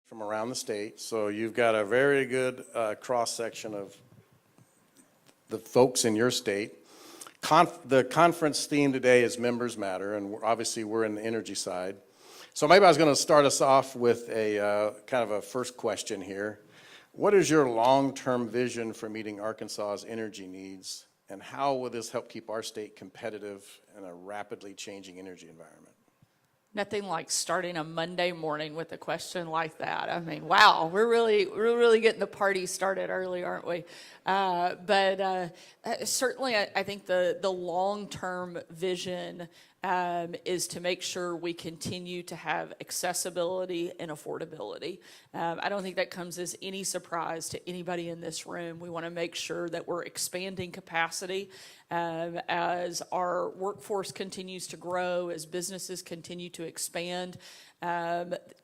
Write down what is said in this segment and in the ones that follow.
from around the state. So you've got a very good cross-section of the folks in your state. The conference theme today is Members Matter, and obviously we're in the energy side. So maybe I was going to start us off with a kind of a first question here. What is your long-term vision for meeting Arkansas's energy needs, and how will this help keep our state competitive in a rapidly changing energy environment? Nothing like starting a Monday morning with a question like that. I mean, wow, we're really getting the party started early, aren't we? But certainly, I think the long-term vision is to make sure we continue to have accessibility and affordability. I don't think that comes as any surprise to anybody in this room. We want to make sure that we're expanding capacity as our workforce continues to grow, as businesses continue to expand.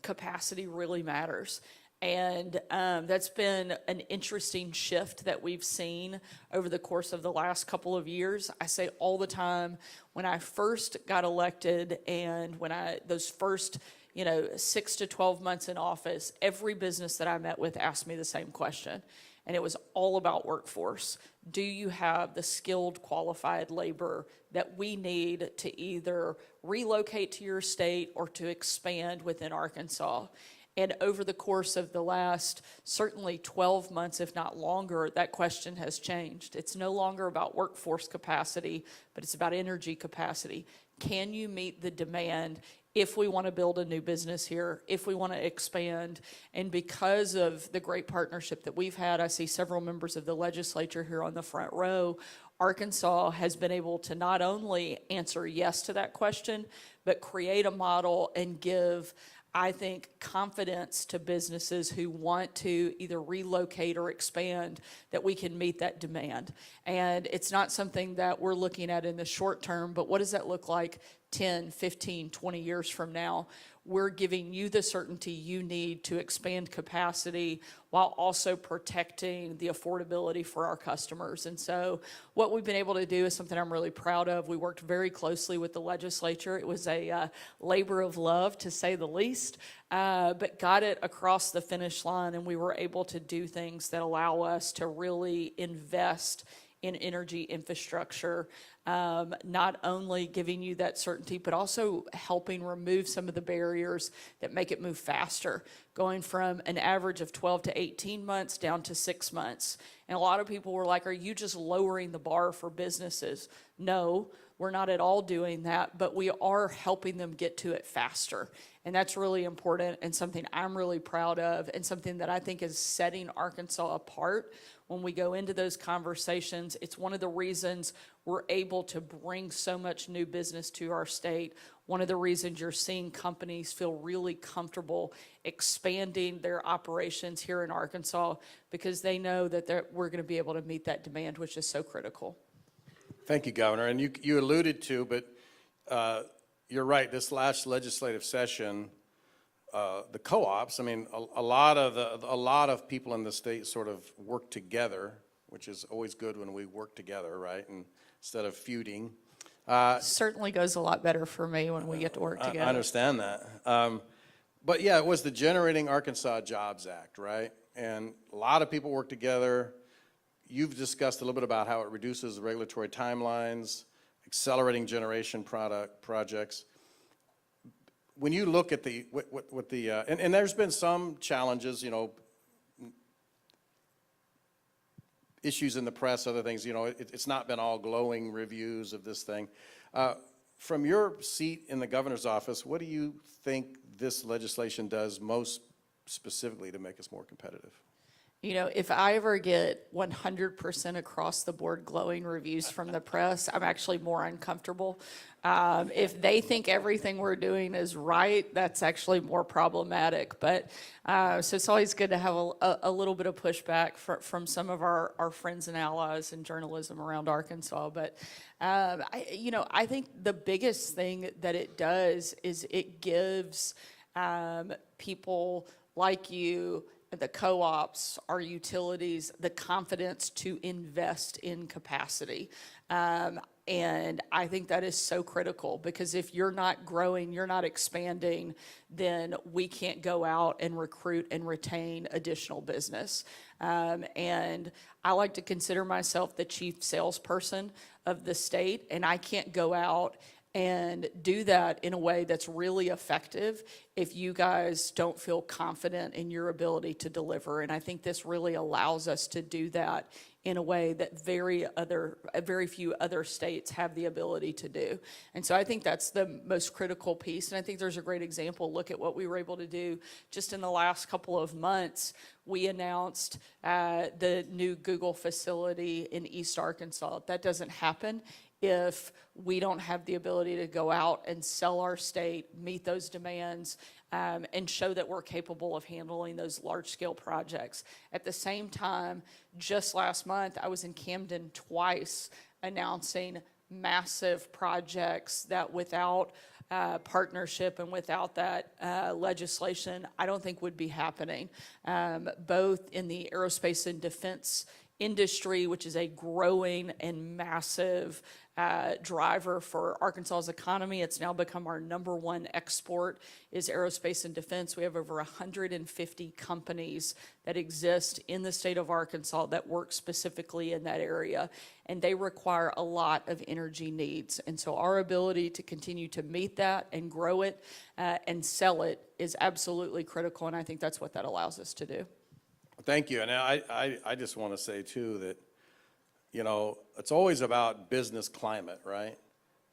Capacity really matters. And that's been an interesting shift that we've seen over the course of the last couple of years. I say all the time, when I first got elected and when those first 6 to 12 months in office, every business that I met with asked me the same question. And it was all about workforce. Do you have the skilled, qualified labor that we need to either relocate to your state or to expand within Arkansas? And over the course of the last, certainly 12 months, if not longer, that question has changed. It's no longer about workforce capacity, but it's about energy capacity. Can you meet the demand if we want to build a new business here, if we want to expand? And because of the great partnership that we've had, I see several members of the legislature here on the front row, Arkansas has been able to not only answer yes to that question, but create a model and give, I think, confidence to businesses who want to either relocate or expand, that we can meet that demand. And it's not something that we're looking at in the short term, but what does that look like 10, 15, 20 years from now? We're giving you the certainty you need to expand capacity while also protecting the affordability for our customers. And so what we've been able to do is something I'm really proud of. We worked very closely with the legislature. It was a labor of love, to say the least, but got it across the finish line, and we were able to do things that allow us to really invest in energy infrastructure, not only giving you that certainty, but also helping remove some of the barriers that make it move faster, going from an average of 12 to 18 months down to 6 months. And a lot of people were like, are you just lowering the bar for businesses? No, we're not at all doing that, but we are helping them get to it faster. And that's really important and something I'm really proud of, and something that I think is setting Arkansas apart. When we go into those conversations, it's one of the reasons we're able to bring so much new business to our state. One of the reasons you're seeing companies feel really comfortable expanding their operations here in Arkansas, because they know that we're going to be able to meet that demand, which is so critical. Thank you, Governor. And you alluded to, but you're right, this last legislative session, the co-ops, I mean, a lot of people in the state sort of work together, which is always good when we work together, right? And instead of feuding. Certainly goes a lot better for me when we get to work together. I understand that. But yeah, it was the Generating Arkansas Jobs Act, right? And a lot of people work together. You've discussed a little bit about how it reduces the regulatory timelines, accelerating generation projects. When you look at and there's been some challenges, issues in the press, other things, it's not been all glowing reviews of this thing. From your seat in the governor's office, what do you think this legislation does most specifically to make us more competitive? If I ever get 100% across the board glowing reviews from the press, I'm actually more uncomfortable. If they think everything we're doing is right, that's actually more problematic. But so it's always good to have a little bit of pushback from some of our friends and allies in journalism around Arkansas. But I think the biggest thing that it does is it gives people like you the co-ops, our utilities, the confidence to invest in capacity. And I think that is so critical, because if you're not growing, you're not expanding, then we can't go out and recruit and retain additional business. And I like to consider myself the chief salesperson of the state, and I can't go out and do that in a way that's really effective if you guys don't feel confident in your ability to deliver. And I think this really allows us to do that in a way that very few other states have the ability to do. And so I think that's the most critical piece. And I think there's a great example. Look at what we were able to do just in the last couple of months. We announced the new Google facility in East Arkansas. That doesn't happen if we don't have the ability to go out and sell our state, meet those demands, and show that we're capable of handling those large-scale projects. At the same time, just last month, I was in Camden twice announcing massive projects that without partnership and without that legislation, I don't think would be happening, both in the aerospace and defense industry, which is a growing and massive driver for Arkansas's economy. It's now become our #1 export is aerospace and defense. We have over 150 companies that exist in the state of Arkansas that work specifically in that area, and they require a lot of energy needs. And so our ability to continue to meet that and grow it and sell it is absolutely critical, and I think that's what that allows us to do. Thank you. And I just want to say, too, that, you know, it's always about business climate, right?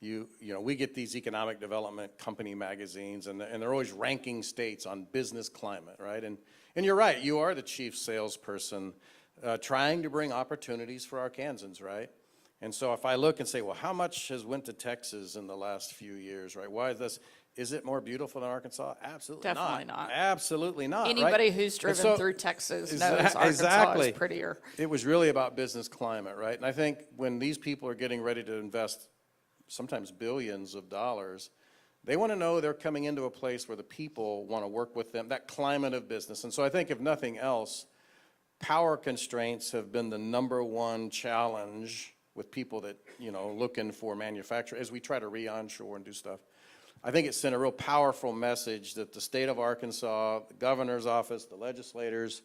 You know, we get these economic development company magazines, and they're always ranking states on business climate, right? And you're right, you are the chief salesperson trying to bring opportunities for Arkansans, right? And so if I look and say, well, how much has went to Texas in the last few years, right? Why is this? Is it more beautiful than Arkansas? Absolutely Definitely not. Absolutely not. Anybody right? who's driven So, through Texas knows Arkansas exactly. is prettier. It was really about business climate, right? And I think when these people are getting ready to invest sometimes billions of dollars, they want to know they're coming into a place where the people want to work with them, that climate of business. And so I think if nothing else, power constraints have been the #1 challenge with people that, you know, looking for manufacturing as we try to re-onshore and do stuff. I think it sent a real powerful message that the state of Arkansas, the governor's office, the legislators,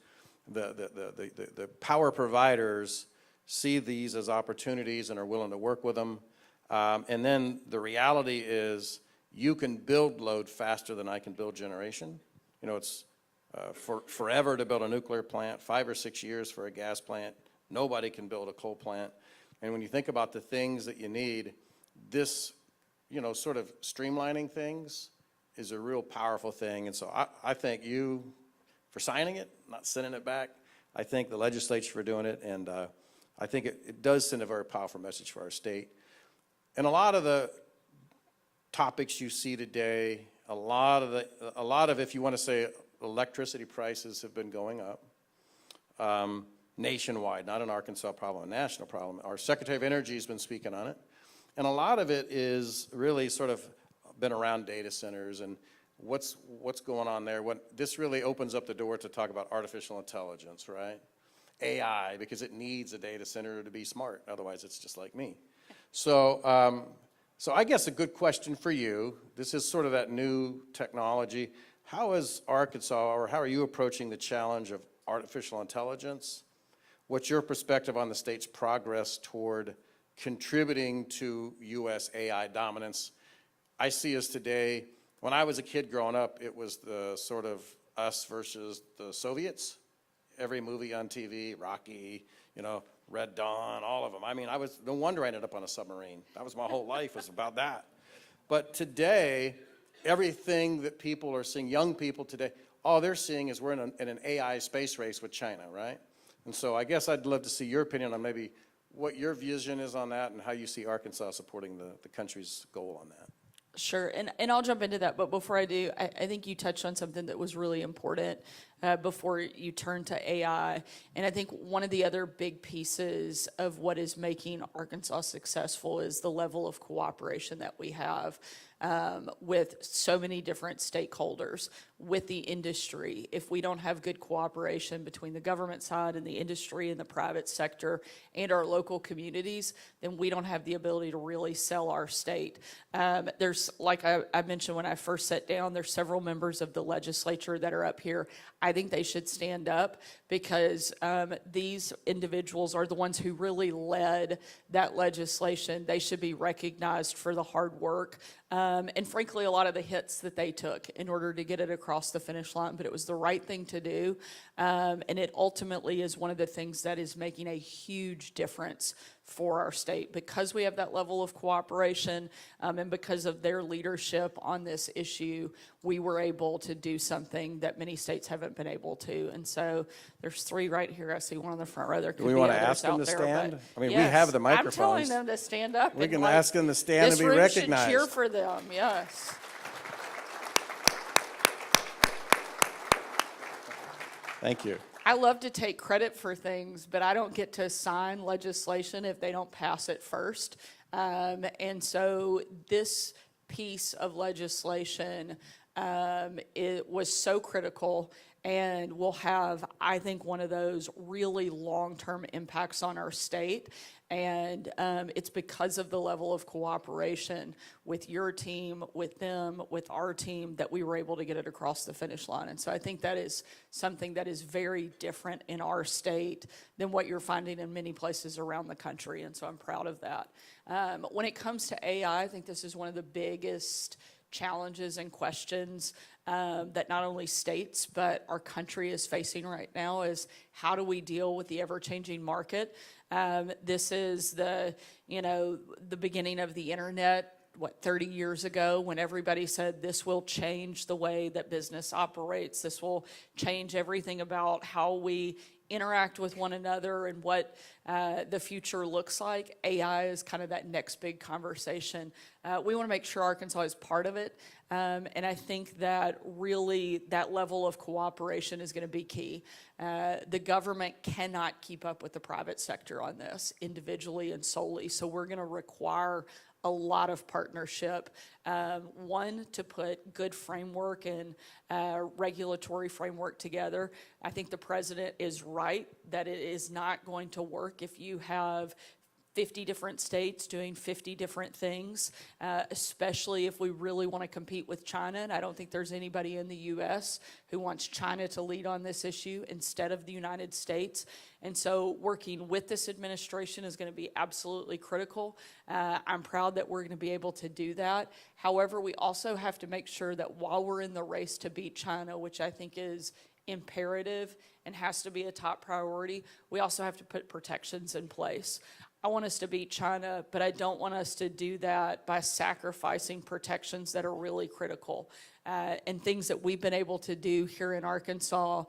the power providers see these as opportunities and are willing to work with them. And then the reality is you can build load faster than I can build generation. You know, it's forever to build a nuclear plant, 5 or 6 years for a gas plant. Nobody can build a coal plant. And when you think about the things that you need, this, you know, sort of streamlining things is a real powerful thing. And so I thank you for signing it, not sending it back. I thank the legislature for doing it, and I think it does send a very powerful message for our state. And a lot of the topics you see today, a lot of, if you want to say, electricity prices have been going up nationwide, not an Arkansas problem, a national problem. Our Secretary of Energy has been speaking on it. And a lot of it is really sort of been around data centers and what's going on there. This really opens up the door to talk about artificial intelligence, right? AI, because it needs a data center to be smart. Otherwise, it's just like me. So I guess a good question for you, this is sort of that new technology. How is Arkansas, or how are you approaching the challenge of artificial intelligence? What's your perspective on the state's progress toward contributing to U.S. AI dominance? I see us today, when I was a kid growing up, it was the sort of us versus the Soviets. Every movie on TV, Rocky, you know, Red Dawn, all of them. I mean, no wonder I ended up on a submarine. That was my whole life, was about that. But today, everything that people are seeing, young people today, all they're seeing is we're in an AI space race with China, right? And so I guess I'd love to see your opinion on maybe what your vision is on that and how you see Arkansas supporting the country's goal on that. Sure, and I'll jump into that, but before I do, I think you touched on something that was really important. before you turn to AI. And I think one of the other big pieces of what is making Arkansas successful is the level of cooperation that we have with so many different stakeholders, with the industry. If we don't have good cooperation between the government side and the industry and the private sector and our local communities, then we don't have the ability to really sell our state. There's, like I mentioned when I first sat down, there's several members of the legislature that are up here. I think they should stand up because these individuals are the ones who really led that legislation. They should be recognized for the hard work and frankly, a lot of the hits that they took in order to get it across the finish line, but it was the right thing to do. And it ultimately is one of the things that is making a huge difference for our state because we have that level of cooperation and because of their leadership on this issue, we were able to do something that many states haven't been able to. And so there's 3 right here. I see one on the front row. There could Do we be want to others ask them out to there, stand? but I mean, we yes, have the I'm microphones. telling them to stand up. We and, can ask them to stand and be recognized. This room should cheer for them, yes. Thank you. I love to take credit for things, but I don't get to sign legislation if they don't pass it first. And so this piece of legislation, it was so critical and will have, I think, one of those really long-term impacts on our state. And it's because of the level of cooperation with your team, with them, with our team, that we were able to get it across the finish line. And so I think that is something that is very different in our state than what you're finding in many places around the country. And so I'm proud of that. When it comes to AI, I think this is one of the biggest challenges and questions that not only states but our country is facing right now is how do we deal with the ever-changing market? This is the beginning of the internet, 30 years ago when everybody said this will change the way that business operates. This will change everything about how we interact with one another and what the future looks like. AI is kind of that next big conversation. We want to make sure Arkansas is part of it. And I think that really that level of cooperation is going to be key. The government cannot keep up with the private sector on this individually and solely. So we're going to require a lot of partnership. One, to put good framework and regulatory framework together. I think the president is right that it is not going to work if you have 50 different states doing 50 different things, especially if we really want to compete with China. And I don't think there's anybody in the U.S. who wants China to lead on this issue instead of the United States. And so working with this administration is going to be absolutely critical. I'm proud that we're going to be able to do that. However, we also have to make sure that while we're in the race to beat China, which I think is imperative and has to be a top priority, we also have to put protections in place. I want us to beat China, but I don't want us to do that by sacrificing protections that are really critical. And things that we've been able to do here in Arkansas,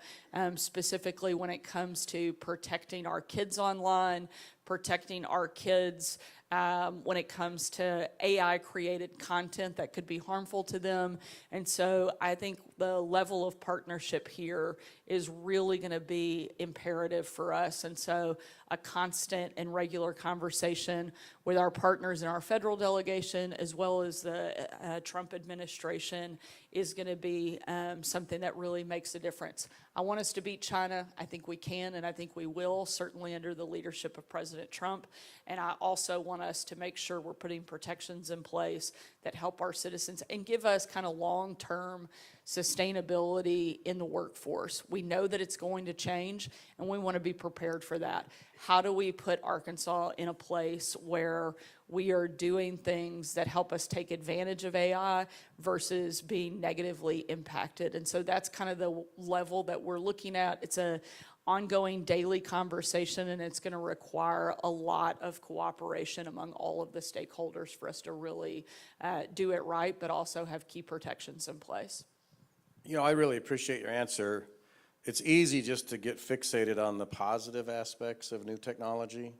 specifically when it comes to protecting our kids online, protecting our kids when it comes to AI-created content that could be harmful to them. And so I think the level of partnership here is really going to be imperative for us. And so a constant and regular conversation with our partners in our federal delegation as well as the Trump administration is going to be something that really makes a difference. I want us to beat China. I think we can, and I think we will, certainly under the leadership of President Trump. And I also want us to make sure we're putting protections in place that help our citizens and give us kind of long-term sustainability in the workforce. We know that it's going to change, and we want to be prepared for that. How do we put Arkansas in a place where we are doing things that help us take advantage of AI versus being negatively impacted? And so that's kind of the level that we're looking at. It's an ongoing daily conversation, and it's going to require a lot of cooperation among all of the stakeholders for us to really do it right, but also have key protections in place. You know, I really appreciate your answer. It's easy just to get fixated on the positive aspects of new technology.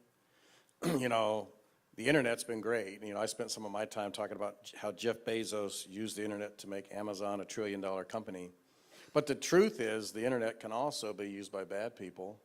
You know, the internet's been great. You know, I spent some of my time talking about how Jeff Bezos used the internet to make Amazon a $1 trillion company. But the truth is, the internet can also be used by bad people.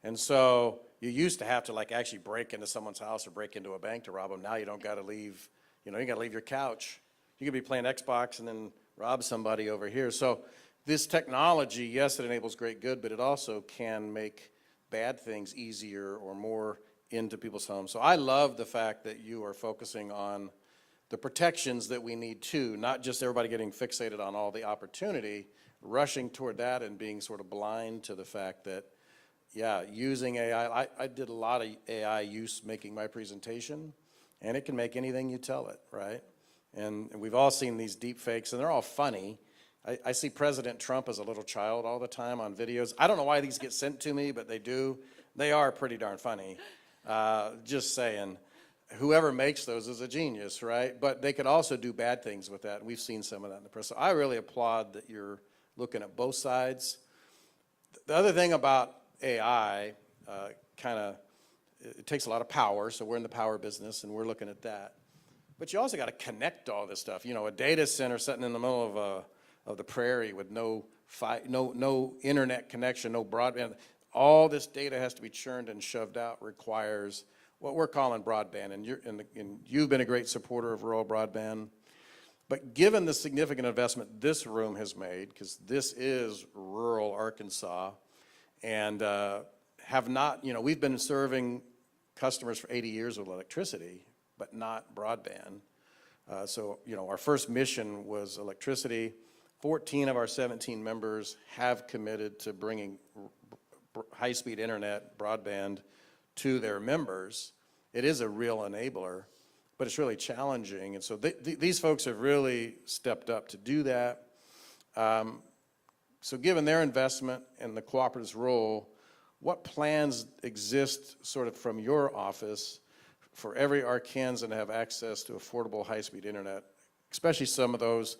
And so you used to have to like actually break into someone's house or break into a bank to rob them. Now you don't got to leave, you got to leave your couch. You could be playing Xbox and then rob somebody over here. So this technology, yes, it enables great good, but it also can make bad things easier or more into people's homes. So I love the fact that you are focusing on the protections that we need too, not just everybody getting fixated on all the opportunity, rushing toward that and being sort of blind to the fact that, yeah, using AI, I did a lot of AI use making my presentation, and it can make anything you tell it, right? And we've all seen these deep fakes, and they're all funny. I see President Trump as a little child all the time on videos. I don't know why these get sent to me, but they do. They are pretty darn funny. Just saying, whoever makes those is a genius, right? But they could also do bad things with that, and we've seen some of that in the press. So I really applaud that you're looking at both sides. The other thing about AI, it takes a lot of power, so we're in the power business, and we're looking at that. But you also got to connect all this stuff. A data center sitting in the middle of the prairie with no internet connection, no broadband. All this data has to be churned and shoved out, requires what we're calling broadband. And you've been a great supporter of rural broadband. But given the significant investment this room has made, because this is rural Arkansas, and we've been serving customers for 80 years with electricity, but not broadband. So our first mission was electricity. 14 of our 17 members have committed to bringing high-speed internet, broadband, to their members. It is a real enabler, but it's really challenging. And so these folks have really stepped up to do that. So given their investment and the cooperative's role, what plans exist sort of from your office for every Arkansan to have access to affordable high-speed internet, especially some of those?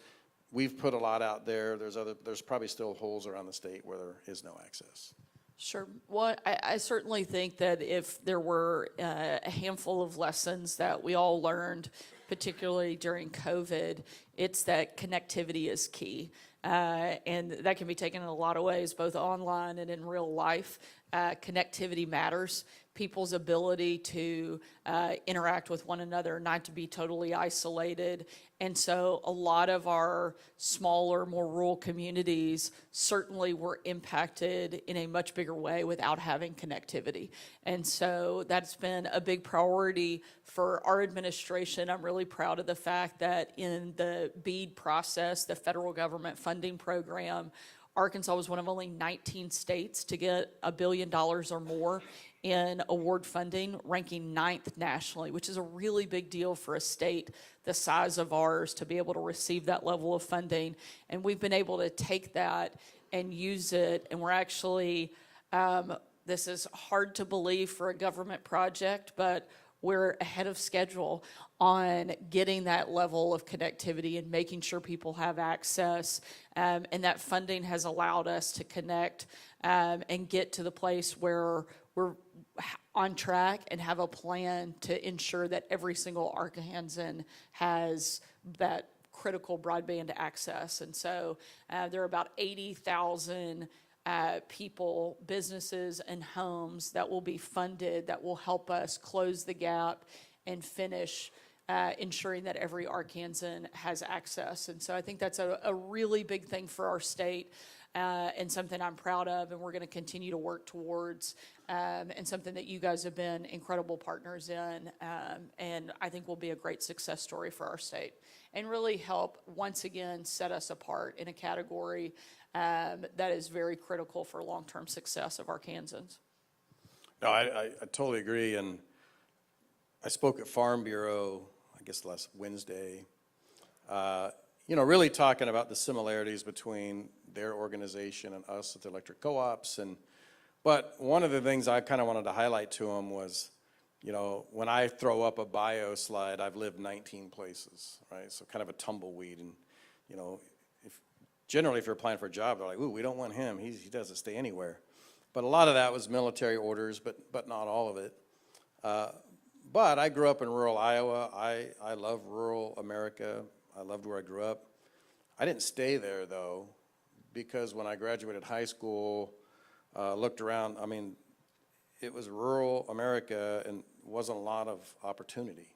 We've put a lot out there. There's probably still holes around the state where there is no access. Sure. Well, I certainly think that if there were a handful of lessons that we all learned, particularly during COVID, it's that connectivity is key. And that can be taken in a lot of ways, both online and in real life. Connectivity matters. People's ability to interact with one another, not to be totally isolated. And so a lot of our smaller, more rural communities certainly were impacted in a much bigger way without having connectivity. And so that's been a big priority for our administration. I'm really proud of the fact that in the BEAD process, the federal government funding program, Arkansas was one of only 19 states to get $1 billion or more in award funding, ranking 9th nationally, which is a really big deal for a state the size of ours to be able to receive that level of funding. And we've been able to take that and use it, and we're actually, this is hard to believe for a government project, but we're ahead of schedule on getting that level of connectivity and making sure people have access. And that funding has allowed us to connect and get to the place where we're on track and have a plan to ensure that every single Arkansan has that critical broadband access. And so there are about 80,000 people, businesses, and homes that will be funded that will help us close the gap and finish ensuring that every Arkansan has access. And so I think that's a really big thing for our state and something I'm proud of, and we're going to continue to work towards, and something that you guys have been incredible partners in, and I think will be a great success story for our state and really help once again set us apart in a category that is very critical for long-term success of Arkansans. No, I totally agree, and I spoke at Farm Bureau, I guess last Wednesday, really talking about the similarities between their organization and us at the electric co-ops. But one of the things I kind of wanted to highlight to them was, when I throw up a bio slide, I've lived 19 places, right? So kind of a tumbleweed. And, generally if you're applying for a job, they're like, ooh, we don't want him. He doesn't stay anywhere. But a lot of that was military orders, but not all of it. But I grew up in rural Iowa. I love rural America. I loved where I grew up. I didn't stay there, though, because when I graduated high school, looked around, I mean, it was rural America and wasn't a lot of opportunity.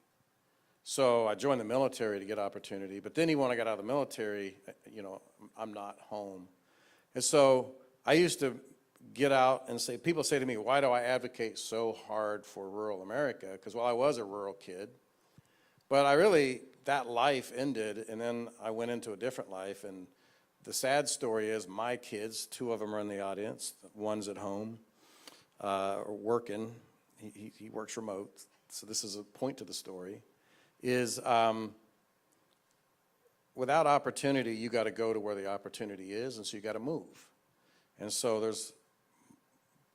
So I joined the military to get opportunity, but then when I got out of the military, you know, I'm not home. And so I used to get out and say, people say to me, why do I advocate so hard for rural America? Because, well, I was a rural kid, but that life ended, and then I went into a different life, and the sad story is my kids, 2 of them are in the audience, one's at home, or working, he works remote, so this is a point to the story, is without opportunity, you got to go to where the opportunity is, and so you got to move. And so there's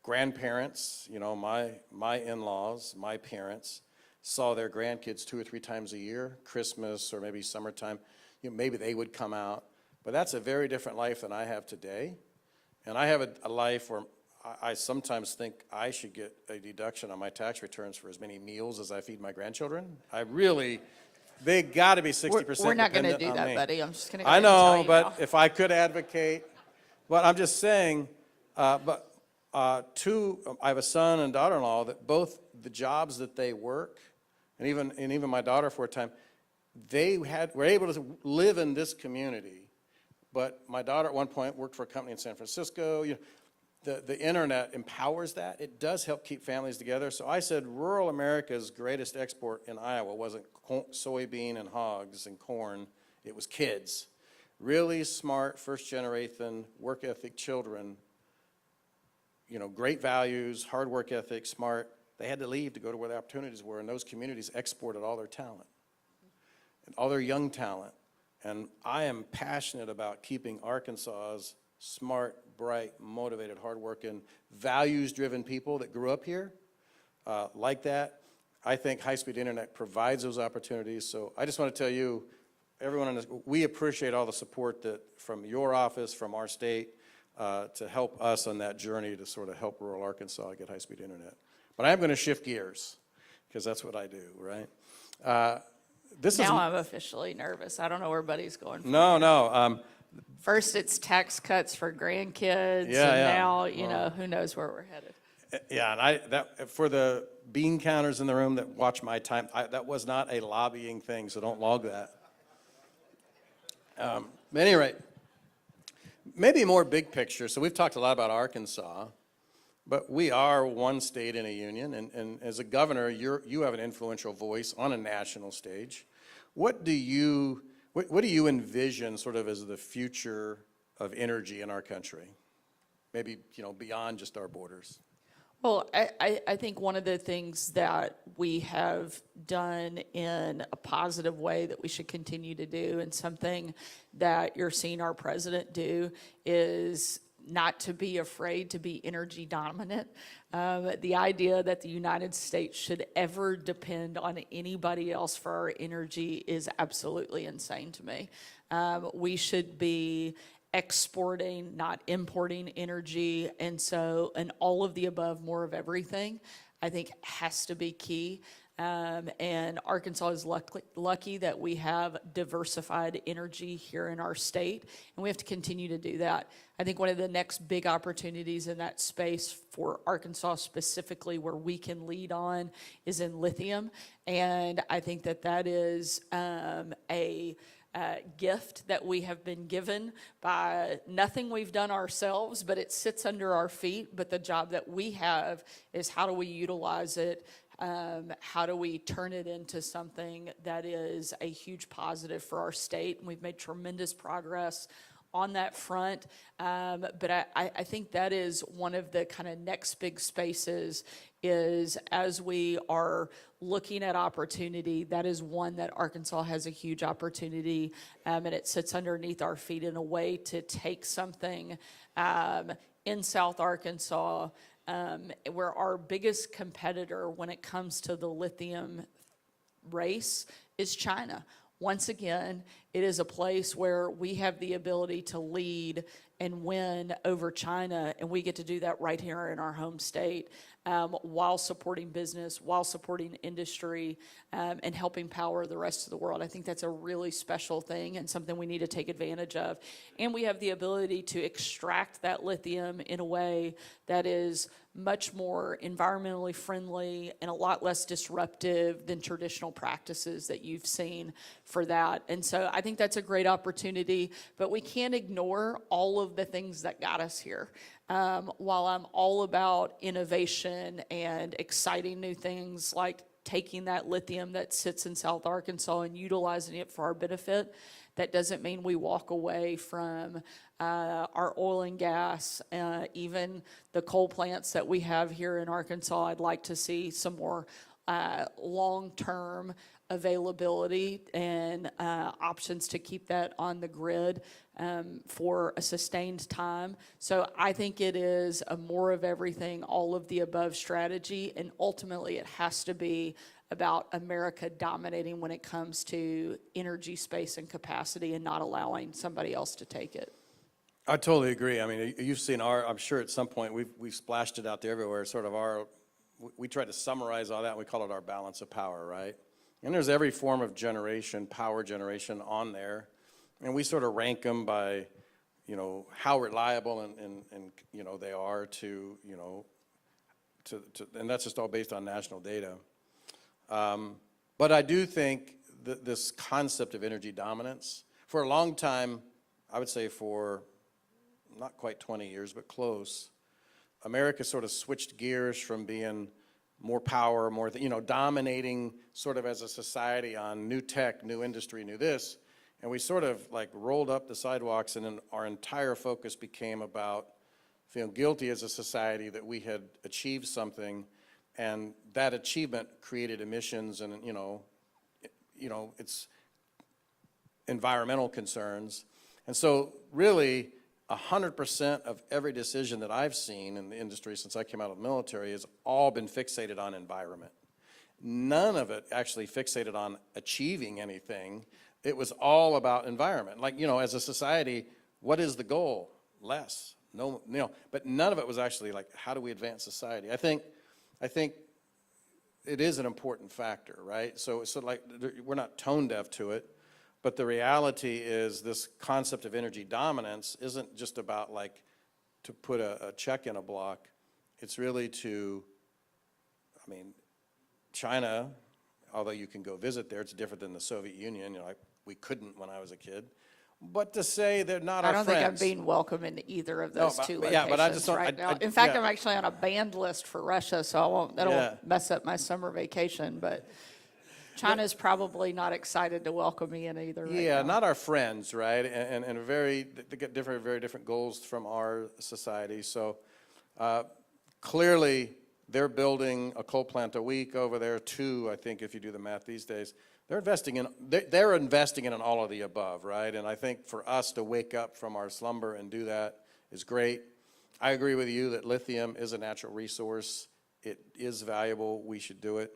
grandparents, you know, my in-laws, my parents saw their grandkids 2 or 3 times a year, Christmas or maybe summertime, you know, maybe they would come out. But that's a very different life than I have today. And I have a life where I sometimes think I should get a deduction on my tax returns for as many meals as I feed my grandchildren. They got to be 60%. We're not going to dependent do on that, me. buddy. I'm just going to. I know, you but now. if I could advocate, but I'm just saying, I have a son and daughter-in-law that both the jobs that they work, and even my daughter for a time, were able to live in this community. But my daughter at one point worked for a company in San Francisco. You know, the internet empowers that. It does help keep families together. So I said rural America's greatest export in Iowa wasn't soybean and hogs and corn. It was kids. Really smart, first-generation, work ethic children, you know, great values, hard work ethic, smart. They had to leave to go to where the opportunities were, and those communities exported all their talent and all their young talent. And I am passionate about keeping Arkansas's smart, bright, motivated, hardworking, values-driven people that grew up here like that. I think high-speed internet provides those opportunities. So I just want to tell you, everyone, we appreciate all the support from your office, from our state, to help us on that journey to sort of help rural Arkansas get high-speed internet. But I am going to shift gears, because that's what I do, right? Now I'm officially nervous. I don't know where Buddy's going. No. First, it's tax cuts for grandkids, and now, you know, who knows where we're headed. Yeah, and for the bean counters in the room that watch my time, that was not a lobbying thing, so don't log that. At any rate, maybe more big picture. So we've talked a lot about Arkansas, but we are one state in a union, and as a governor, you have an influential voice on a national stage. What do you envision sort of as the future of energy in our country? Maybe, you know, beyond just our borders. Well, I think one of the things that we have done in a positive way that we should continue to do, and something that you're seeing our president do, is not to be afraid to be energy dominant. The idea that the United States should ever depend on anybody else for our energy is absolutely insane to me. We should be exporting, not importing energy. And so, and all of the above, more of everything, I think has to be key. And Arkansas is lucky that we have diversified energy here in our state, and we have to continue to do that. I think one of the next big opportunities in that space for Arkansas specifically, where we can lead on, is in lithium. And I think that is a gift that we have been given by nothing we've done ourselves, but it sits under our feet. But the job that we have is, how do we utilize it? How do we turn it into something that is a huge positive for our state? And we've made tremendous progress on that front. But I think that is one of the kind of next big spaces, is as we are looking at opportunity, that is one that Arkansas has a huge opportunity, and it sits underneath our feet in a way to take something in South Arkansas, where our biggest competitor when it comes to the lithium race is China. Once again, it is a place where we have the ability to lead and win over China, and we get to do that right here in our home state. while supporting business, while supporting industry, and helping power the rest of the world. I think that's a really special thing and something we need to take advantage of. And we have the ability to extract that lithium in a way that is much more environmentally friendly and a lot less disruptive than traditional practices that you've seen for that. And so I think that's a great opportunity, but we can't ignore all of the things that got us here. While I'm all about innovation and exciting new things like taking that lithium that sits in South Arkansas and utilizing it for our benefit, that doesn't mean we walk away from our oil and gas, even the coal plants that we have here in Arkansas. I'd like to see some more long-term availability and options to keep that on the grid for a sustained time. So I think it is a more of everything, all of the above strategy, and ultimately it has to be about America dominating when it comes to energy, space, and capacity, and not allowing somebody else to take it. I totally agree. I mean, you've seen I'm sure at some point we've splashed it out there everywhere, sort of we try to summarize all that, and we call it our balance of power, right? And there's every form of generation, power generation on there, and we sort of rank them by, how reliable and they are to and that's just all based on national data. But I do think that this concept of energy dominance, for a long time, I would say for not quite 20 years, but close, America sort of switched gears from being more power, more, dominating sort of as a society on new tech, new industry, new this. And we sort of like rolled up the sidewalks, and then our entire focus became about feeling guilty as a society that we had achieved something, and that achievement created emissions and, it's environmental concerns. And so really 100% of every decision that I've seen in the industry since I came out of the military has all been fixated on environment. None of it actually fixated on achieving anything. It was all about environment. Like, as a society, what is the goal? Less. No, but none of it was actually like, how do we advance society? I think it is an important factor, right? So like, we're not tone deaf to it, but the reality is this concept of energy dominance isn't just about like to put a check in a block. It's really China, although you can go visit there, it's different than the Soviet Union. We couldn't when I was a kid. But to say they're not our friends. I don't think I'm being welcome in either of those two locations but I just don't, right now. In fact, I'm actually on a banned list for Russia, so that'll mess up my summer vacation. But China's probably not excited to welcome me in either. Yeah, not our friends, right? And they get very different goals from our society. So clearly, they're building a coal plant a week over there, 2, I think, if you do the math these days. They're investing in all of the above, right? And I think for us to wake up from our slumber and do that is great. I agree with you that lithium is a natural resource. It is valuable. We should do it.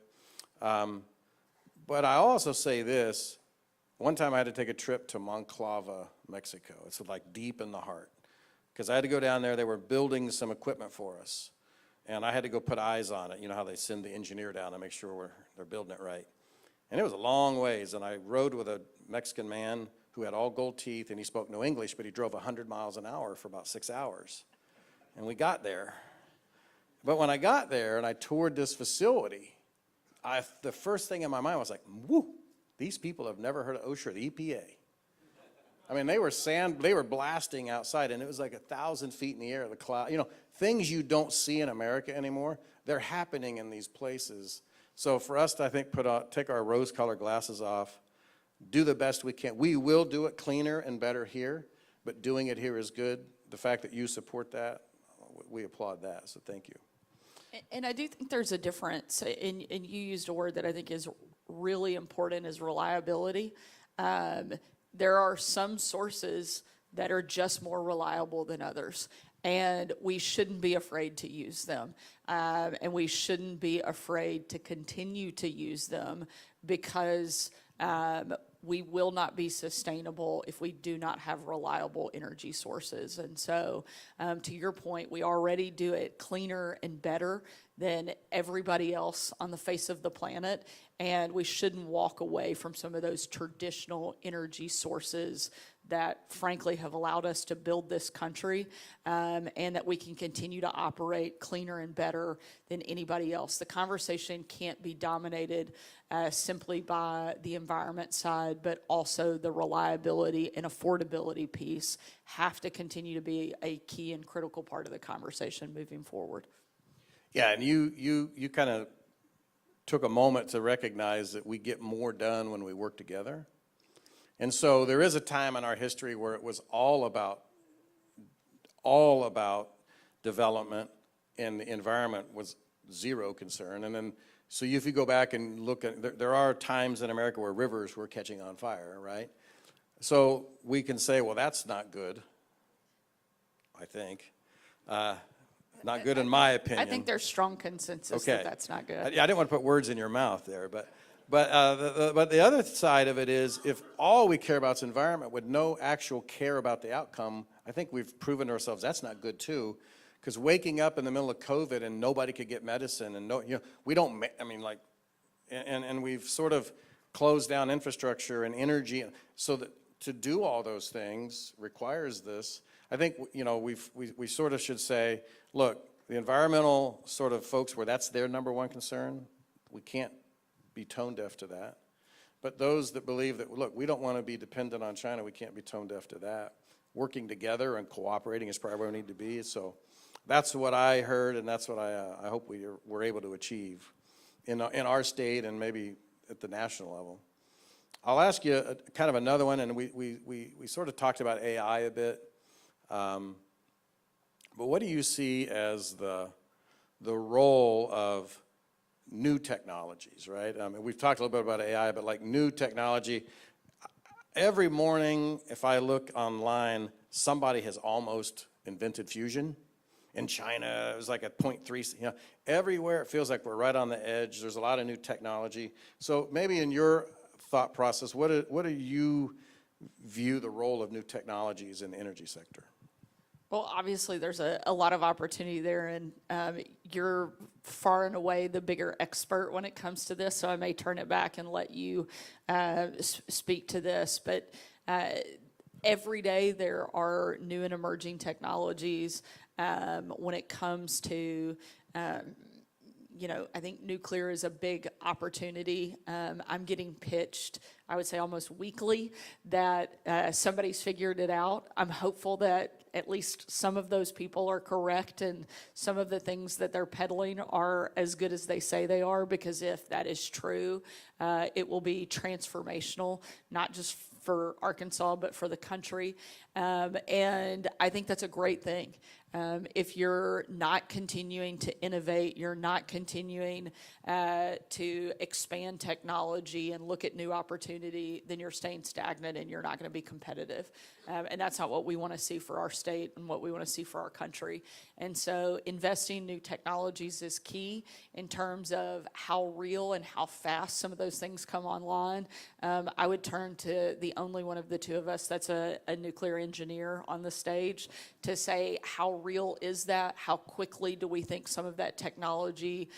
But I also say this. One time I had to take a trip to Monclova, Mexico. It's like deep in the heart. Because I had to go down there. They were building some equipment for us. And I had to go put eyes on it. You know how they send the engineer down to make sure they're building it right. And it was a long ways, and I rode with a Mexican man who had all gold teeth, and he spoke no English, but he drove 100 miles an hour for about 6 hours. And we got there. But when I got there and I toured this facility, the first thing in my mind was like, whoo, these people have never heard of OSHA or the EPA. I mean, they were blasting outside, and it was like 1,000 feet in the air, the cloud. Things you don't see in America anymore, they're happening in these places. So for us to, I think, take our rose-colored glasses off, do the best we can. We will do it cleaner and better here, but doing it here is good. The fact that you support that, we applaud that, so thank you. And I do think there's a difference, and you used a word that I think is really important, is reliability. There are some sources that are just more reliable than others, and we shouldn't be afraid to use them. And we shouldn't be afraid to continue to use them, because we will not be sustainable if we do not have reliable energy sources. And so, to your point, we already do it cleaner and better than everybody else on the face of the planet, and we shouldn't walk away from some of those traditional energy sources that frankly have allowed us to build this country, and that we can continue to operate cleaner and better than anybody else. The conversation can't be dominated simply by the environment side, but also the reliability and affordability piece have to continue to be a key and critical part of the conversation moving forward. Yeah, and you kind of took a moment to recognize that we get more done when we work together. And so there is a time in our history where it was all about development, and the environment was zero concern. And then, so if you go back and look at, there are times in America where rivers were catching on fire, right? So we can say, well, that's not good, I think. Not good in my opinion. I think there's strong consensus that that's not good. I didn't want to put words in your mouth there, but the other side of it is, if all we care about is environment with no actual care about the outcome, I think we've proven to ourselves that's not good too. Because waking up in the middle of COVID and nobody could get medicine, and we don't, I mean, like, and we've sort of closed down infrastructure and energy, so that to do all those things requires this. I think, we sort of should say, look, the environmental sort of folks where that's their number one concern, we can't be tone deaf to that. But those that believe that, look, we don't want to be dependent on China, we can't be tone deaf to that. Working together and cooperating is probably where we need to be. So that's what I heard, and that's what I hope we're able to achieve in our state and maybe at the national level. I'll ask you kind of another one, and we sort of talked about AI a bit. But what do you see as the role of new technologies, right? I mean, we've talked a little bit about AI, but like new technology, every morning if I look online, somebody has almost invented fusion. In China, it was like at 0.3, everywhere it feels like we're right on the edge. There's a lot of new technology. So maybe in your thought process, what do you view the role of new technologies in the energy sector? Well, obviously, there's a lot of opportunity there, and you're far and away the bigger expert when it comes to this, so I may turn it back and let you speak to this. But every day there are new and emerging technologies when it comes to I think nuclear is a big opportunity. I'm getting pitched, I would say almost weekly, that somebody's figured it out. I'm hopeful that at least some of those people are correct and some of the things that they're peddling are as good as they say they are, because if that is true, it will be transformational, not just for Arkansas, but for the country. And I think that's a great thing. If you're not continuing to innovate, you're not continuing to expand technology and look at new opportunity, then you're staying stagnant and you're not going to be competitive. And that's not what we want to see for our state and what we want to see for our country. And so investing in new technologies is key in terms of how real and how fast some of those things come online. I would turn to the only one of the two of us that's a nuclear engineer on the stage to say, how real is that? How quickly do we think some of that technology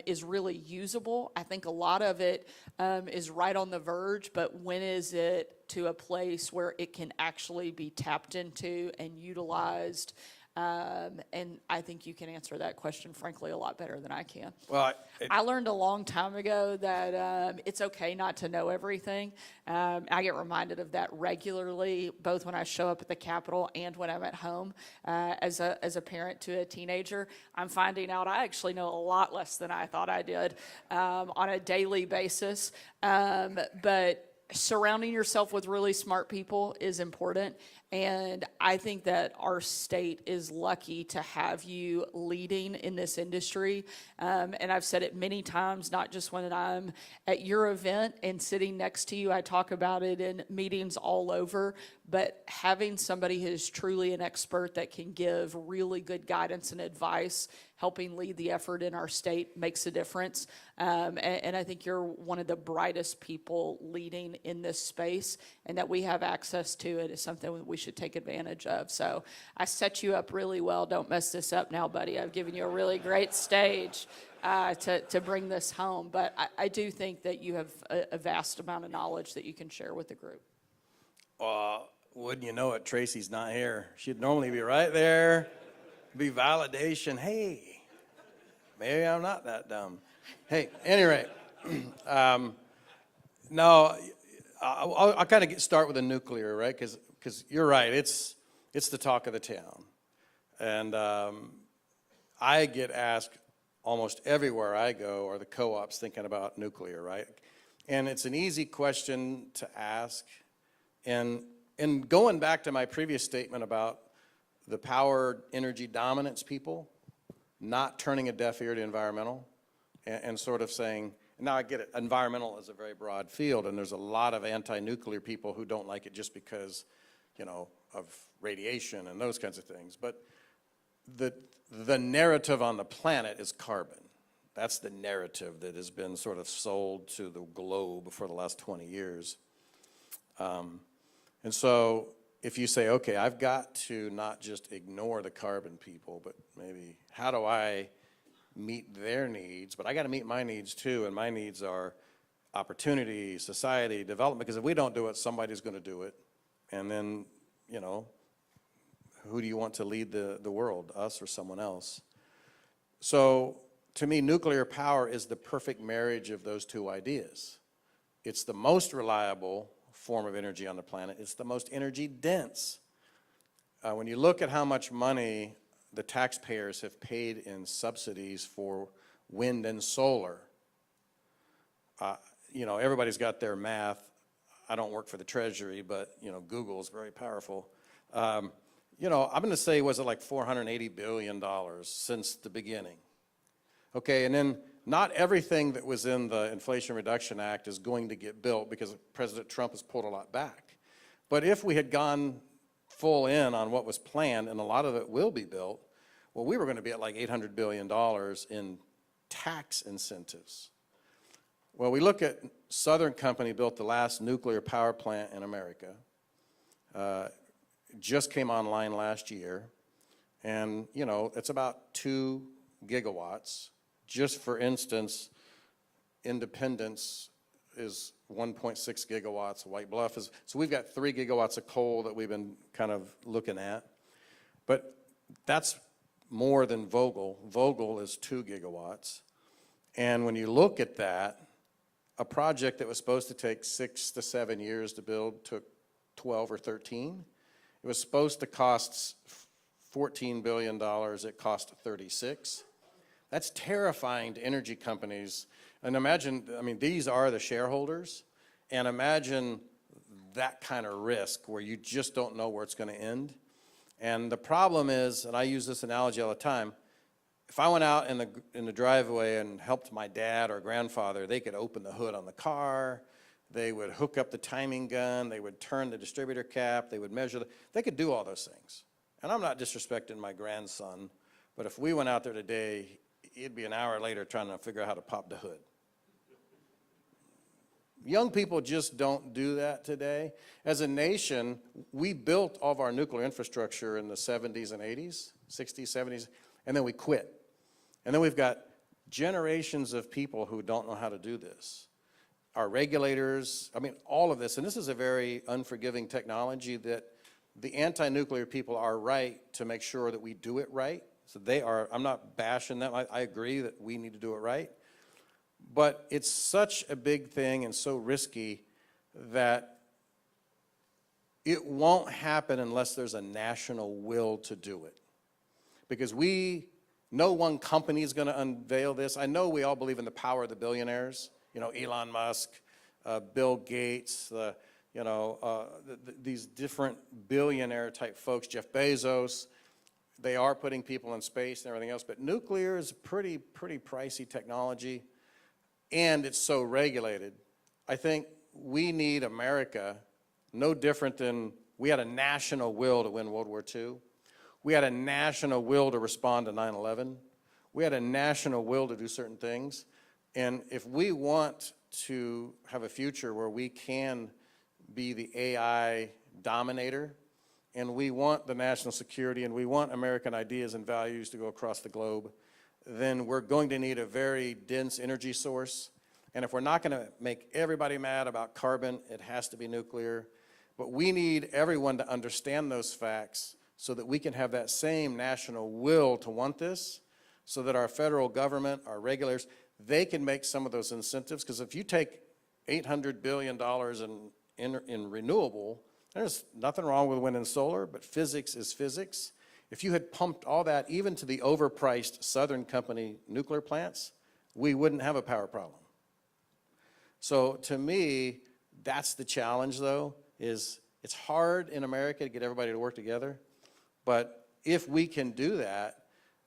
is really usable? I think a lot of it is right on the verge, but when is it to a place where it can actually be tapped into and utilized? And I think you can answer that question, frankly, a lot better than I can. Well, I learned a long time ago that it's okay not to know everything. I get reminded of that regularly, both when I show up at the Capitol and when I'm at home. As a parent to a teenager, I'm finding out I actually know a lot less than I thought I did on a daily basis. But surrounding yourself with really smart people is important. And I think that our state is lucky to have you leading in this industry. And I've said it many times, not just when I'm at your event and sitting next to you. I talk about it in meetings all over. But having somebody who is truly an expert that can give really good guidance and advice helping lead the effort in our state makes a difference. And I think you're one of the brightest people leading in this space, and that we have access to it is something that we should take advantage of. So I set you up really well. Don't mess this up now, buddy. I've given you a really great stage to bring this home. But I do think that you have a vast amount of knowledge that you can share with the group. Wouldn't you know it, Tracy's not here. She'd normally be right there, be validation. Hey, maybe I'm not that dumb. Hey, any rate, no, I'll kind of start with the nuclear, right? Because you're right, it's the talk of the town. And I get asked almost everywhere I go, are the co-ops thinking about nuclear, right? And it's an easy question to ask. And going back to my previous statement about the power energy dominance people not turning a deaf ear to environmental and sort of saying, now I get it, environmental is a very broad field, and there's a lot of anti-nuclear people who don't like it just because, you know, of radiation and those kinds of things. But the narrative on the planet is carbon. That's the narrative that has been sort of sold to the globe for the last 20 years. And so if you say, okay, I've got to not just ignore the carbon people, but maybe how do I meet their needs? But I got to meet my needs too, and my needs are opportunity, society, development, because if we don't do it, somebody's going to do it. And then, you know, who do you want to lead the world, us or someone else? So to me, nuclear power is the perfect marriage of those two ideas. It's the most reliable form of energy on the planet. It's the most energy dense. When you look at how much money the taxpayers have paid in subsidies for wind and solar, you know, everybody's got their math. I don't work for the Treasury, but, you know, Google is very powerful. You know, I'm going to say, was it like $480 billion since the beginning? Okay, and then not everything that was in the Inflation Reduction Act is going to get built because President Trump has pulled a lot back. But if we had gone full in on what was planned, and a lot of it will be built, well, we were going to be at like $800 billion in tax incentives. Well, we look at Southern Company built the last nuclear power plant in America. Just came online last year. And, you know, it's about 2 gigawatts. Just for instance, Independence is 1.6 gigawatts, White Bluff is, so we've got 3 gigawatts of coal that we've been kind of looking at. But that's more than Vogtle. Vogtle is 2 gigawatts. And when you look at that, a project that was supposed to take 6 to 7 years to build took 12 or 13. It was supposed to cost $14 billion, it cost 36. That's terrifying to energy companies. And imagine, I mean, these are the shareholders, and imagine that kind of risk where you just don't know where it's going to end. And the problem is, and I use this analogy all the time, if I went out in the driveway and helped my dad or grandfather, they could open the hood on the car, they would hook up the timing gun, they would turn the distributor cap, they would measure, they could do all those things. And I'm not disrespecting my grandson, but if we went out there today, it'd be an hour later trying to figure out how to pop the hood. Young people just don't do that today. As a nation, we built all of our nuclear infrastructure in the 70s and 80s, 60s, 70s, and then we quit. And then we've got generations of people who don't know how to do this. Our regulators, I mean, all of this, and this is a very unforgiving technology that the anti-nuclear people are right to make sure that we do it right. So they are, I'm not bashing them, I agree that we need to do it right. But it's such a big thing and so risky that it won't happen unless there's a national will to do it. Because no one company is going to unveil this. I know we all believe in the power of the billionaires. You know, Elon Musk, Bill Gates, these different billionaire type folks, Jeff Bezos. They are putting people in space and everything else, but nuclear is pretty pricey technology, and it's so regulated. I think we need America, no different than we had a national will to win World War II. We had a national will to respond to 9/11. We had a national will to do certain things. And if we want to have a future where we can be the AI dominator, and we want the national security, and we want American ideas and values to go across the globe, then we're going to need a very dense energy source. And if we're not going to make everybody mad about carbon, it has to be nuclear. But we need everyone to understand those facts so that we can have that same national will to want this, so that our federal government, our regulators, they can make some of those incentives. Because if you take $800 billion in renewable, there's nothing wrong with wind and solar, but physics is physics. If you had pumped all that even to the overpriced Southern Company nuclear plants, we wouldn't have a power problem. So to me, that's the challenge, though, is it's hard in America to get everybody to work together. But if we can do that,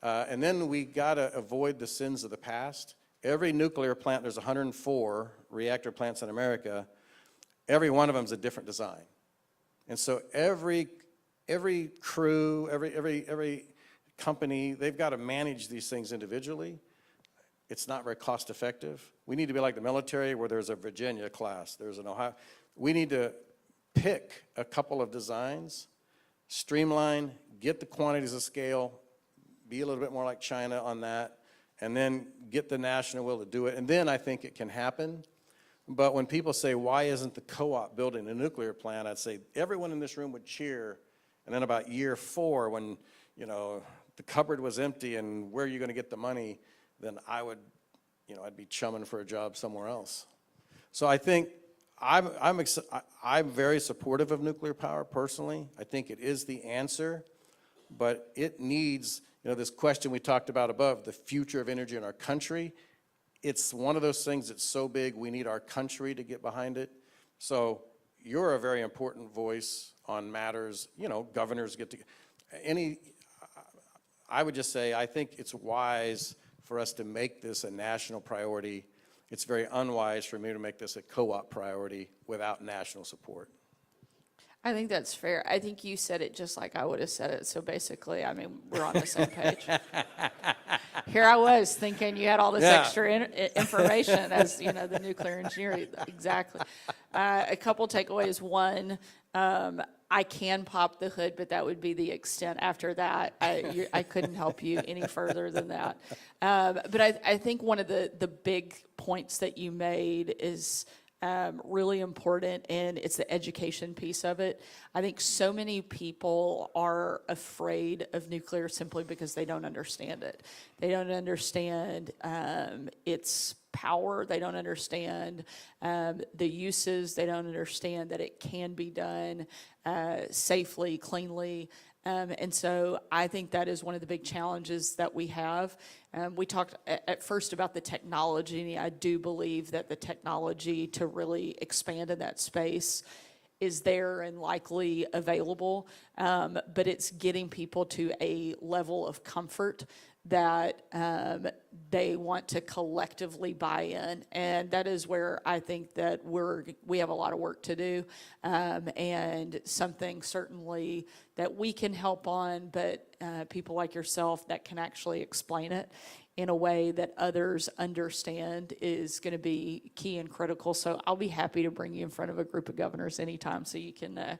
and then we got to avoid the sins of the past. Every nuclear plant, there's 104 reactor plants in America. Every one of them is a different design. And so every crew, every company, they've got to manage these things individually. It's not very cost effective. We need to be like the military where there's a Virginia class, there's an Ohio. We need to pick a couple of designs, streamline, get the quantities of scale, be a little bit more like China on that, and then get the national will to do it. And then I think it can happen. But when people say, why isn't the co-op building a nuclear plant, I'd say everyone in this room would cheer. And then about year 4, when, you know, the cupboard was empty and where are you going to get the money, then I would, you know, I'd be chumming for a job somewhere else. So I think I'm very supportive of nuclear power personally. I think it is the answer, but it needs, you know, this question we talked about above, the future of energy in our country. It's one of those things that's so big, we need our country to get behind it. So you're a very important voice on matters, you know, governors get to, I would just say, I think it's wise for us to make this a national priority. It's very unwise for me to make this a co-op priority without national support. I think that's fair. I think you said it just like I would have said it. So basically, I mean, we're on the same page. Here I was thinking you had all this extra information as, you know, the nuclear engineering. Exactly. A couple takeaways. One, I can pop the hood, but that would be the extent. After that, I couldn't help you any further than that. But I think one of the big points that you made is really important, and it's the education piece of it. I think so many people are afraid of nuclear simply because they don't understand it. They don't understand its power. They don't understand the uses. They don't understand that it can be done safely, cleanly. And so I think that is one of the big challenges that we have. We talked at first about the technology, and I do believe that the technology to really expand in that space is there and likely available, but it's getting people to a level of comfort that they want to collectively buy in, and that is where I think that we have a lot of work to do, and something certainly that we can help on, but people like yourself that can actually explain it in a way that others understand is going to be key and critical. So I'll be happy to bring you in front of a group of governors anytime so you can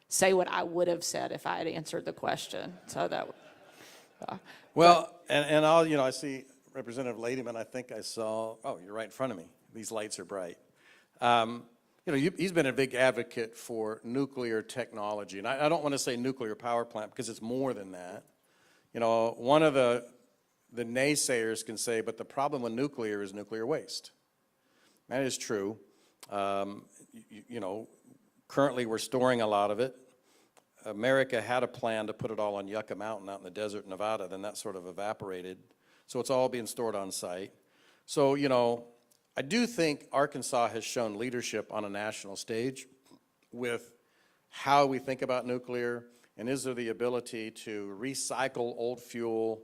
say what I would have said if I had answered the question. So that well, and I'll, you know, I see Representative Ladyman. I think I saw, oh, you're right in front of me. These lights are bright. You know, he's been a big advocate for nuclear technology. And I don't want to say nuclear power plant because it's more than that. You know, one of the naysayers can say, but the problem with nuclear is nuclear waste. That is true. You know, currently we're storing a lot of it. America had a plan to put it all on Yucca Mountain out in the desert in Nevada, then that sort of evaporated. So it's all being stored on site. So, you know, I do think Arkansas has shown leadership on a national stage with how we think about nuclear, and is there the ability to recycle old fuel,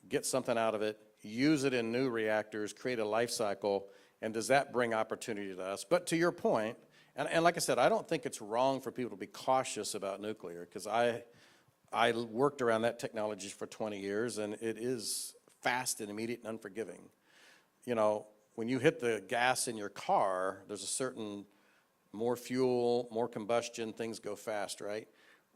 get something out of it, use it in new reactors, create a life cycle, and does that bring opportunity to us? But to your point, and like I said, I don't think it's wrong for people to be cautious about nuclear, because I worked around that technology for 20 years, and it is fast and immediate and unforgiving. You know, when you hit the gas in your car, there's a certain more fuel, more combustion, things go fast, right?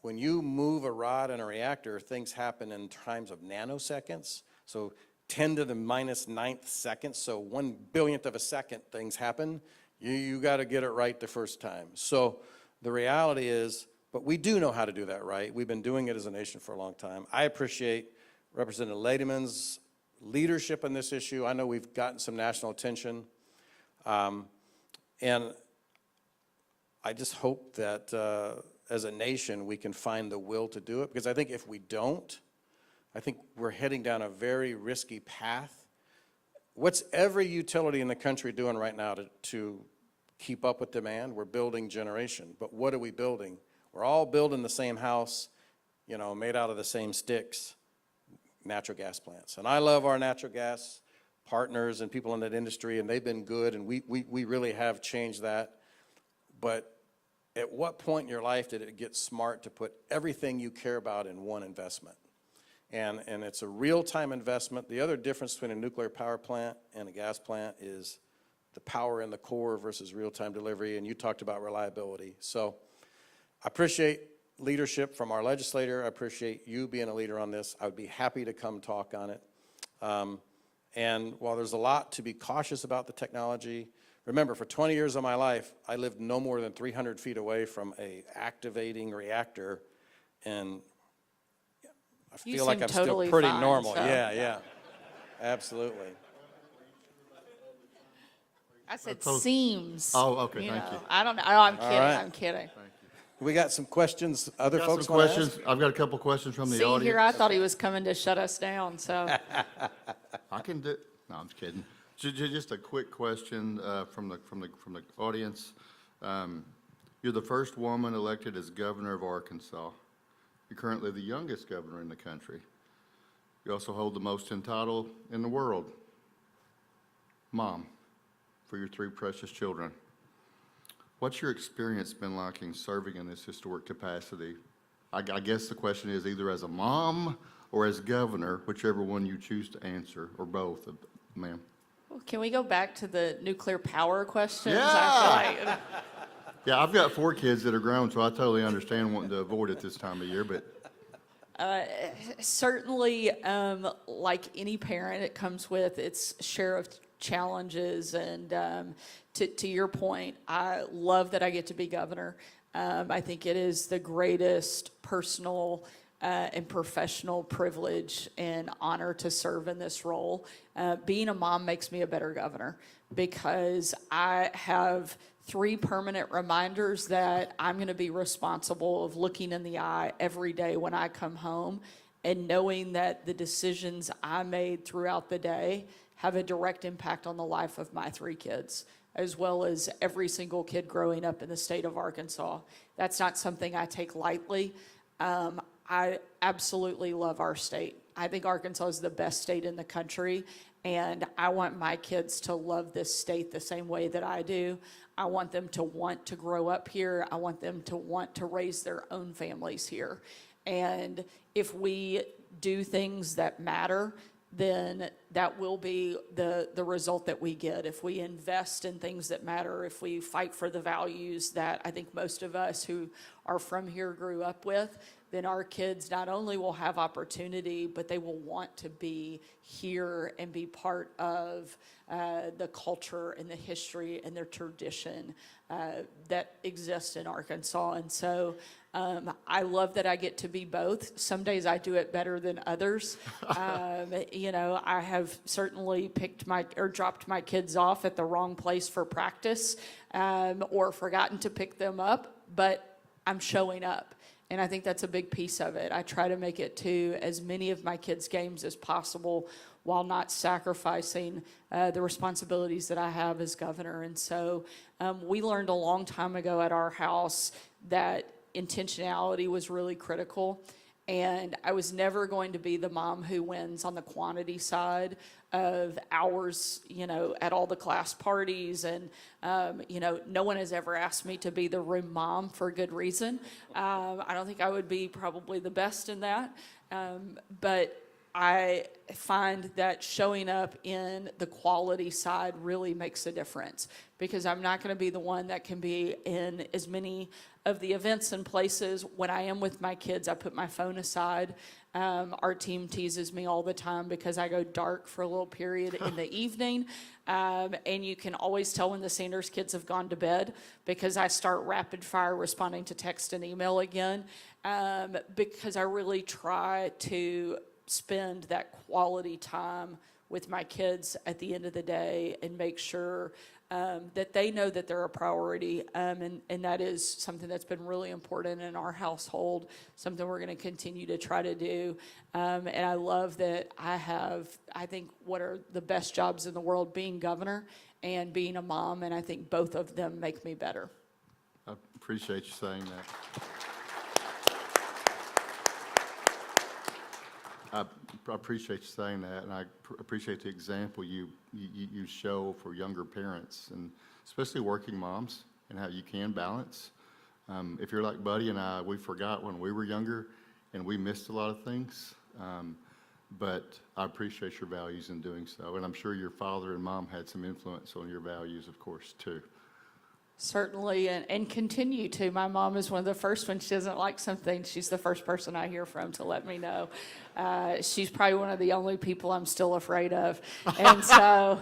When you move a rod in a reactor, things happen in times of nanoseconds. So 10 to the minus ninth seconds, so 1/1000th of a second things happen. You got to get it right the first time. So the reality is, but we do know how to do that right. We've been doing it as a nation for a long time. I appreciate Representative Ladyman's leadership on this issue. I know we've gotten some national attention. And I just hope that as a nation we can find the will to do it, because I think if we don't, I think we're heading down a very risky path. What's every utility in the country doing right now to keep up with demand? We're building generation, but what are we building? We're all building the same house, you know, made out of the same sticks, natural gas plants. And I love our natural gas partners and people in that industry, and they've been good, and we really have changed that. But at what point in your life did it get smart to put everything you care about in one investment? And it's a real-time investment. The other difference between a nuclear power plant and a gas plant is the power in the core versus real-time delivery, and you talked about reliability. So I appreciate leadership from our legislator. I appreciate you being a leader on this. I would be happy to come talk on it. And while there's a lot to be cautious about the technology, remember, for 20 years of my life, I lived no more than 300 feet away from a activating reactor, and I feel like I'm totally still pretty fine, normal. so. Yeah, absolutely. I said seems. Oh, okay, you thank know. you. I don't know. Oh, I'm kidding. right. I'm kidding. We got some questions other Got folks some want to questions. ask? I've got a couple questions from the See, audience. here I thought he was coming to shut us down, so. I can do. No, I'm just kidding. Just a quick question from the audience. You're the first woman elected as governor of Arkansas. You're currently the youngest governor in the country. You also hold the most title in the world, mom, for your 3 precious children. What's your experience been like in serving in this historic capacity? I guess the question is either as a mom or as governor, whichever one you choose to answer, or both, ma'am. Well, can we go back to the nuclear power questions? Yeah. I feel like, Yeah, I've got 4 kids that are grown, so I totally understand wanting to avoid it this time of year, but certainly, like any parent, it comes with its share of challenges. And to your point, I love that I get to be governor. I think it is the greatest personal and professional privilege and honor to serve in this role. Being a mom makes me a better governor because I have 3 permanent reminders that I'm going to be responsible of looking in the eye every day when I come home, and knowing that the decisions I made throughout the day have a direct impact on the life of my 3 kids, as well as every single kid growing up in the state of Arkansas. That's not something I take lightly. I absolutely love our state. I think Arkansas is the best state in the country, and I want my kids to love this state the same way that I do. I want them to want to grow up here. I want them to want to raise their own families here. And if we do things that matter, then that will be the result that we get. If we invest in things that matter, if we fight for the values that I think most of us who are from here grew up with, then our kids not only will have opportunity, but they will want to be here and be part of the culture and the history and the tradition that exists in Arkansas. And so I love that I get to be both. Some days I do it better than others. You know, I have certainly dropped my kids off at the wrong place for practice or forgotten to pick them up, but I'm showing up. And I think that's a big piece of it. I try to make it to as many of my kids' games as possible while not sacrificing the responsibilities that I have as governor. And so we learned a long time ago at our house that intentionality was really critical. And I was never going to be the mom who wins on the quantity side of hours, you know, at all the class parties. And, you know, no one has ever asked me to be the room mom for a good reason. I don't think I would be probably the best in that. But I find that showing up in the quality side really makes a difference, because I'm not going to be the one that can be in as many of the events and places. When I am with my kids, I put my phone aside. Our team teases me all the time because I go dark for a little period in the evening. And you can always tell when the Sanders kids have gone to bed, because I start rapid fire responding to text and email again, because I really try to spend that quality time with my kids at the end of the day and make sure that they know that they're a priority. And that is something that's been really important in our household, something we're going to continue to try to do. And I love that I think, what are the best jobs in the world, being governor and being a mom. And I think both of them make me better. I appreciate you saying that. I appreciate you saying that, and I appreciate the example you show for younger parents, and especially working moms, and how you can balance. If you're like Buddy and I, we forgot when we were younger, and we missed a lot of things. But I appreciate your values in doing so, and I'm sure your father and mom had some influence on your values, of course, too. Certainly, and continue to. My mom is one of the first, when she doesn't like something, she's the first person I hear from to let me know. She's probably one of the only people I'm still afraid of. And so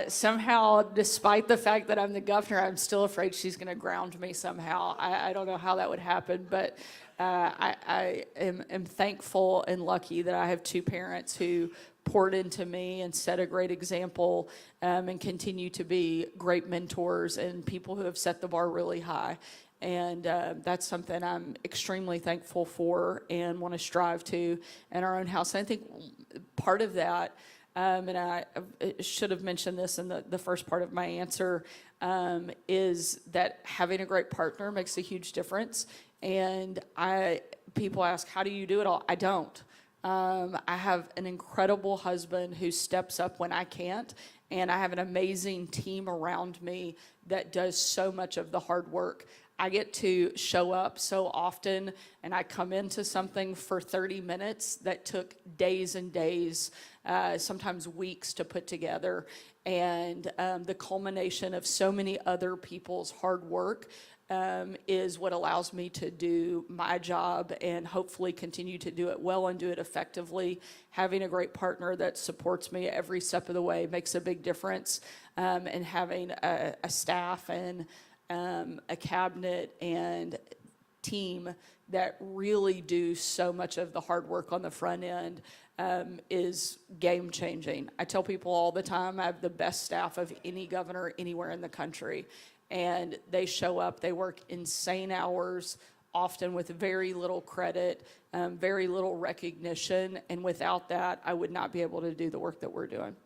somehow, despite the fact that I'm the governor, I'm still afraid she's going to ground me somehow. I don't know how that would happen, but I am thankful and lucky that I have two parents who poured into me and set a great example, and continue to be great mentors and people who have set the bar really high. And that's something I'm extremely thankful for and want to strive to in our own house. And I think part of that, and I should have mentioned this in the first part of my answer, is that having a great partner makes a huge difference. And people ask, how do you do it all? I don't. I have an incredible husband who steps up when I can't, and I have an amazing team around me that does so much of the hard work. I get to show up so often, and I come into something for 30 minutes that took days and days, sometimes weeks to put together. And the culmination of so many other people's hard work is what allows me to do my job and hopefully continue to do it well and do it effectively. Having a great partner that supports me every step of the way makes a big difference. And having a staff and a cabinet and team that really do so much of the hard work on the front end is game changing. I tell people all the time, I have the best staff of any governor anywhere in the country. And they show up, they work insane hours, often with very little credit, very little recognition. And without that, I would not be able to do the work that we're doing.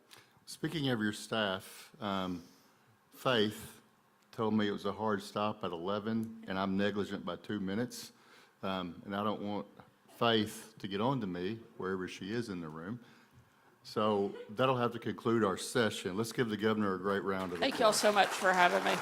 Speaking of your staff, Faith told me it was a hard stop at 11, and I'm negligent by 2 minutes. And I don't want Faith to get on to me wherever she is in the room. So that'll have to conclude our session. Let's give the governor a great round of applause. Thank y'all so much for having me.